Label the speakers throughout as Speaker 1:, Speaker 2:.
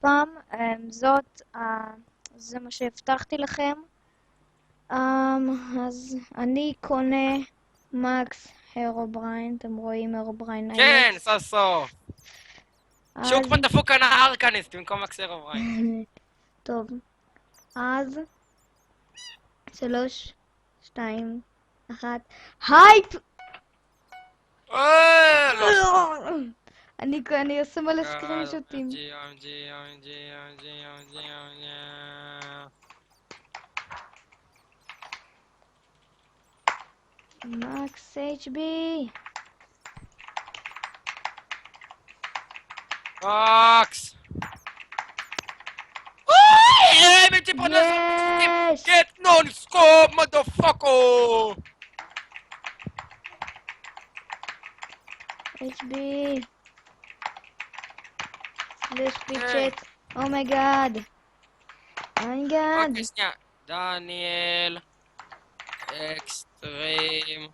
Speaker 1: פעם, זה מה שהבטחתי לכם. אז אני קונה מקס הרובריין, אתם רואים הרובריין
Speaker 2: כן,
Speaker 1: איילקס.
Speaker 2: סוף סוף. שוק פה דפוק על הארקניסט במקום מקסר בריין.
Speaker 1: טוב, אז 3, 2, 1, הייפ!
Speaker 2: לא.
Speaker 1: אני עושה מלא סקרינשוטים. מקס HB.
Speaker 2: מקס! אוי! הייתי פה
Speaker 1: יש!
Speaker 2: Get non-scope, motherfucker!
Speaker 1: HB. סלש פיצ'ט. אומייגאד. אומייגאד.
Speaker 2: אוקיי, שנייה. דניאל. אקסטרים.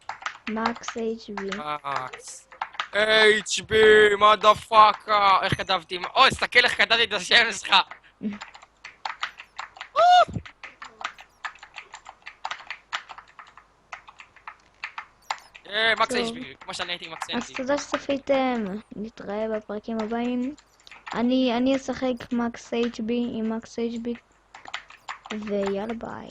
Speaker 1: מקס HB.
Speaker 2: מקס. HB, motherfucker! איך כתבתי? אוי, תסתכל איך כתבתי את השם שלך! מקס
Speaker 1: טוב.
Speaker 2: HB, כמו שאני הייתי מקס
Speaker 1: אז
Speaker 2: HB.
Speaker 1: תודה שצפיתם. נתראה בפרקים הבאים. אני אשחק מקס HB עם מקס HB. ויאללה ביי.